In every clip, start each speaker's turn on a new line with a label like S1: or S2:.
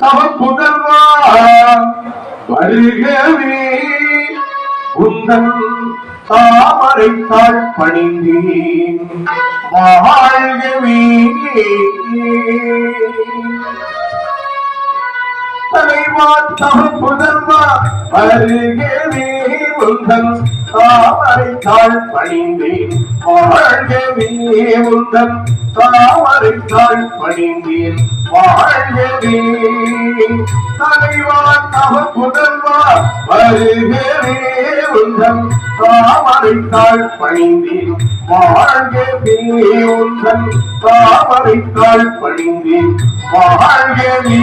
S1: தவ புதல்வா வருகவே உந்தன் தாமரை தாழ் பணிந்தேன் வாழ்கவே தலைவா தவ புதல்வா வருகவே உந்தன் தாமரை தாழ் பணிந்தேன் வாழ்கவே உந்தன் தாமரை தாழ் பணிந்தேன் வாழ்கவே தலைவா தவ புதல்வா வருகவே உந்தன் தாமரை தாழ் பணிந்தேன் வாழ்கவே உந்தன் தாமரை தாழ் பணிந்தேன் வாழ்கவே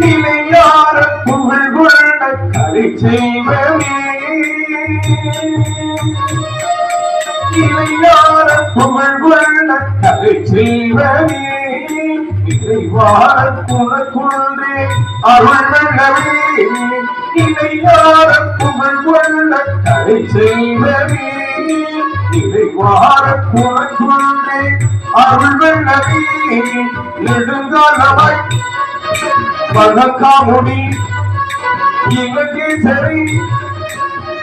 S1: நிலையார புகழ் கொண்ட கலை செய்வனே நிலையார புகழ் கொண்ட கலை செய்வனே இறைவார குணக்குன்றே அருள் வெள்ளவே நிலையார புகழ் கொண்ட கலை செய்வனே இறைவார குணக்குன்றே அருள் வெள்ளவே நெடுங்காலமாய் வணக்காமுடி இலங்கை சரி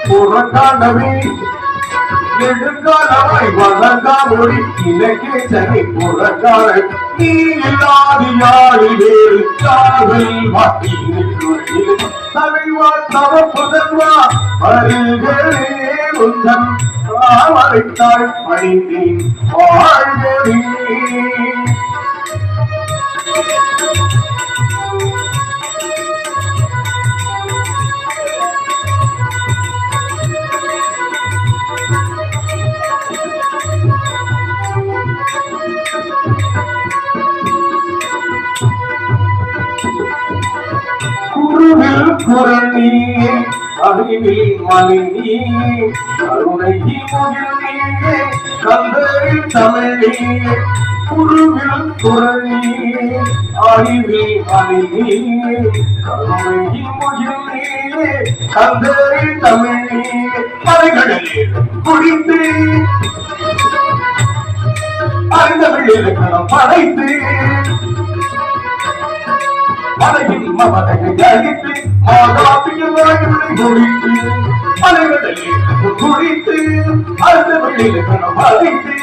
S1: புறக்காண்டவே நெடுங்காலமாய் வணக்காமுடி இலங்கை சரி புறக்கால நீ இல்லாது யாரு வேறு காதல் வாட்டி தலைவா தவ புதல்வா வருகளே உந்தன் தாமரைத்தாள் பணிந்தேன் வாழ்கவே குரணியே அறிவில் மலினி கருணை முகிலே கந்தரில் தமிழியே குருவில் குரணியே அறிவில் மலினி கருணை முகிலே கந்தரில் தமிழியே மலைகளிலே குடித்து அறிந்தவழியில் கணம் படைத்து மலையில் மமதையை அழித்து மாதாபியில் குடித்து மலைகளில் குடித்து அடுத்த வெளியில் கணம் அழித்து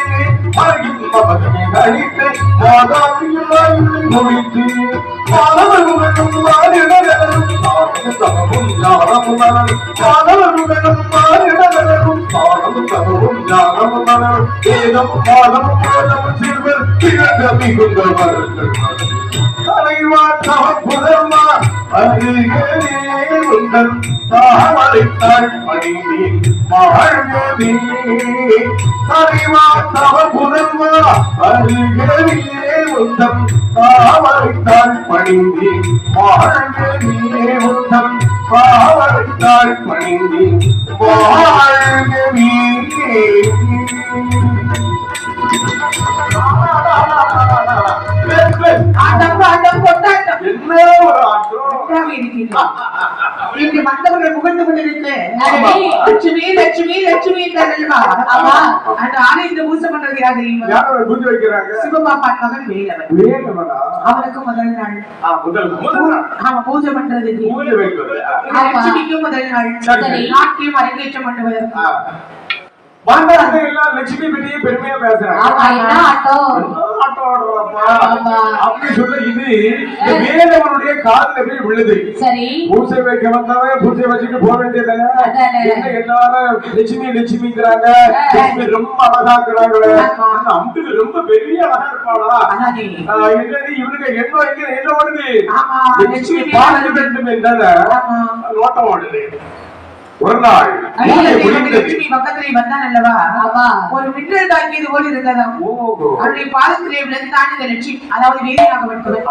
S1: மலையில் மமதையை அழித்து மாதாபியில் குடித்து மாணவர்களும் மாறிடரும் சமமும் ஞானமும் மாணவர்களும் மாறிடரும் சாணமும் சமமும் ஞானமும் ஏதம் மாதமும் மாதமும் சிறுவர் கிழக்க மிகுந்தவர்கள் தலைவா தவ புதல்வா வருகவே உந்தன் தாமரைத்தாள் பணிந்தேன் வாழ்கவே தலைவா தவ புதல்வா வருகவே உந்தன் தாமரைத்தாள் பணிந்தேன் வாழ்கவே உந்தன் தாமரைத்தாள் பணிந்தேன் வாழ்கவே
S2: மற்றவர்கள் புகழ்ந்து கொண்டிருக்கேன் லட்சுமி லட்சுமி லட்சுமி இந்த பூஜை பண்றது யாரு
S1: பூஜை வைக்கிறாங்க
S2: சிவபாப்பா மகன் வேலவன் அவனுக்கு முதல் நாள் அவன் பூஜை பண்றதுக்கு லட்சுமிக்கும் முதல் நாள் நாட்டியம் அரங்கேற்றம் பண்ணுவதற்கு
S1: லட்சுமி பற்றியே பெருமையா பேசுறாங்க அப்படி சொல்ல இது வேதவனுடைய காதுல போய் விழுது. பூஜை வைக்க வந்தவன் பூஜை வச்சுட்டு போக வேண்டியதானே. எல்லாரும் லட்சுமி லட்சுமிங்கிறாங்க, லட்சுமி ரொம்ப அழகாக்குறாங்களே, அம்புக்கு ரொம்ப பெரிய அழகா இருப்பாளா இவனுக்கு என்ன என்ன ஓடுது லட்சுமி பார்க்க வேண்டும் என்றால நோட்டம் ஓடுது. ஒரு நாள்
S2: லட்சுமி பக்கத்திலே வந்தான் அல்லவா, ஒரு மின்னல் தாக்கியது போல் இருந்ததாம். அவருடைய பாதத்திலே விழுந்தான் இந்த லட்சுமி, அதாவது வேதியாக வந்தவள்.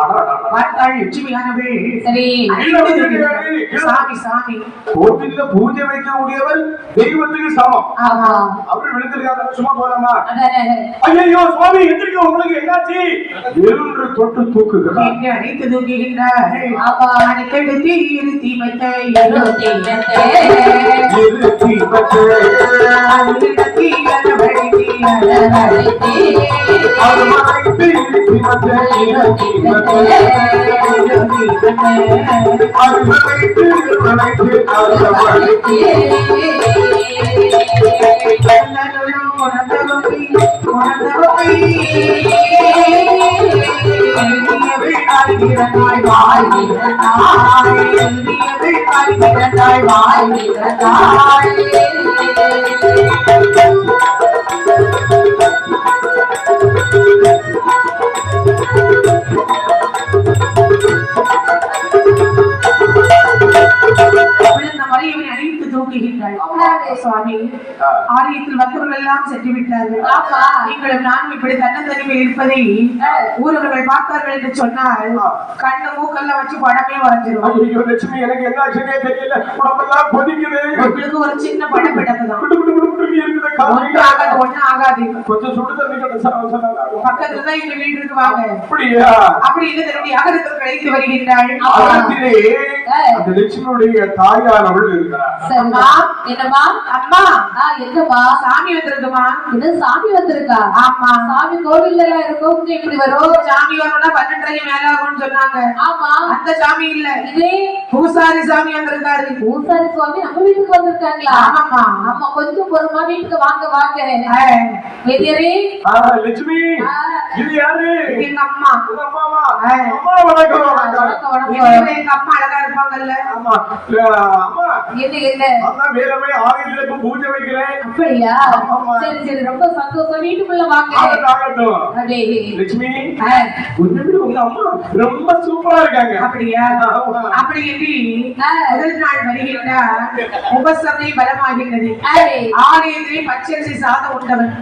S2: பார்த்தாள் லட்சுமியானவள். சரி, சாமி சாமி
S1: கோவில்ல பூஜை வைக்கக்கூடியவர் தெய்வத்துக்கு சமம். அவர் விழுந்திருக்காங்க, சும்மா போலாமா? ஐயோ சுவாமி எந்திரிக்க, உங்களுக்கு என்னாச்சு என்று தொட்டு தூக்குகிறார்.
S2: அனைத்து தூக்குகின்றார். அனைத்து இருத்தி மத்தை சுவாமி, ஆலயத்தில் வந்தவர்கள் எல்லாம் சென்று விட்டார்கள். நீங்களும் நானும் இப்படி தன்னந்தனிமையில் இருப்பதை ஊரவர்கள் பார்த்தார்கள் என்று சொன்னால் கண்ணு மூக்கெல்லாம் வச்சு படமே வரைஞ்சிருவோம்.
S1: லட்சுமி எனக்கு என்ன ஆச்சுன்னே தெரியல, உடம்பெல்லாம் கொதிக்குது.
S2: உங்களுக்கு ஒரு சின்ன படம் பிடக்குதான், ஒண்ணு ஆகாது.
S1: கொஞ்சம் சுடு தண்ணி
S2: பக்கத்துல தான் எங்க வீடு இருக்கு, வாங்க.
S1: அப்படியா?
S2: அப்படி இல்லை, தன்னுடைய அகரத்தில் கழித்து வருகின்றாள்.
S1: அந்த லட்சுமியுடைய தாயானவள் இருக்கிறார்.
S2: என்னமா அம்மா, என்னமா சாமி வந்திருக்குமா? இது சாமி வந்திருக்கா? ஆமா, சாமி கோவில்ல எல்லாம் இருக்கும். இப்படி வரும் சாமி வரணும்னா 12:30 மேல ஆகும்னு சொன்னாங்க. ஆமா, அந்த சாமி இல்ல, இதே பூசாரி சாமி வந்திருக்காரு. பூசாரி சுவாமி நம்ம வீட்டுக்கு வந்திருக்காங்களா? ஆமா ஆமா, கொஞ்சம் பொறுமா வீட்டுக்கு வாங்க வாங்க. வெதியரே
S1: லட்சுமி, இது யாரு?
S2: எங்க அம்மா.
S1: உங்க அம்மாவா?
S2: அம்மா வணக்கம். எங்க அம்மா அழகா இருப்பாங்கல்ல? ஆமா. அம்மா என்ன என்ன
S1: அதான் வேறமே ஆலயத்துல பூஜை வைக்கிறேன்.
S2: அப்படியா? சரி சரி, ரொம்ப சந்தோஷம். வீட்டுக்குள்ள வாங்க.
S1: லட்சுமி, உங்க அம்மா ரொம்ப சூப்பரா இருக்காங்க.
S2: அப்படியா? அப்படி என்று முதல் நாள் வருகின்றார். உபசரணை பலமாகின்றது. ஆலயத்திலே பச்சரிசி சாதம் உண்டவன்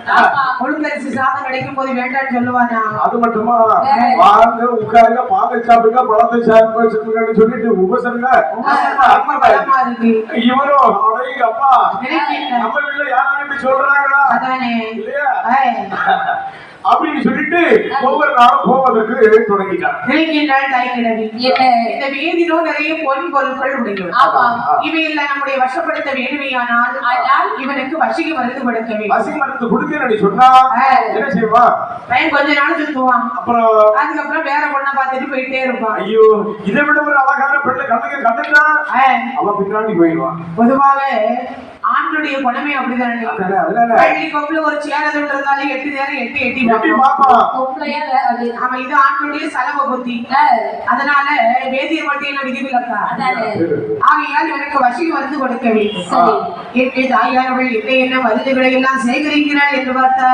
S2: ஒழுங்கரிசி சாதம் கிடைக்கும் போது வேண்டான்னு சொல்லுவானா?
S1: அது மட்டுமா, வாங்க உட்காருங்க, பாலை சாப்பிடுங்க, பழத்தை சாப்பிடுங்கன்னு சொல்லிட்டு உபசரணை
S2: பலமா இருக்கு.
S1: இவரும் அப்பா நம்ம வீட்டுல யாரும் சொல்றாங்களா? அதானே இல்லையா? அப்படின்னு சொல்லிட்டு ஒவ்வொரு நாளும் போவதற்கு தொடங்கிட்டார். இந்த வேதியிலோ நிறைய பொருட்கள் உடையது. இவையெல்லாம் நம்முடைய வசப்படுத்த வேண்டுமையானால் இவனுக்கு வசிக்கு மருந்து கொடுக்க வேண்டும். வசிக்கு மருந்து கொடுக்க சொன்னா என்ன செய்வான்?
S2: கொஞ்ச நாள் சுத்துவான்,
S1: அப்புறம்
S2: அதுக்கப்புறம் வேற பொண்ணை பார்த்துட்டு போயிட்டே இருப்பான்.
S1: ஐயோ, இதை விட ஒரு அழகான பெண்ணை கண்டுட்டா அவன் பின்னாடி போயிடுவான்.
S2: பொதுவாக ஆண்களுடைய குணமே அப்படிதான். பள்ளி கோப்புல ஒரு சேரது இருந்தாலும் 8 நேரம் 8 அவன் இது ஆண்களுடைய செலவு புத்தி. அதனால வேதியர் மட்டும் விதிவிலக்கா. ஆகையால் இவனுக்கு வசி மருந்து கொடுக்க வேண்டும். என் தாயானவள் என்ன என்ன மருந்துகளை எல்லாம் சேகரிக்கிறாள் என்று பார்த்தா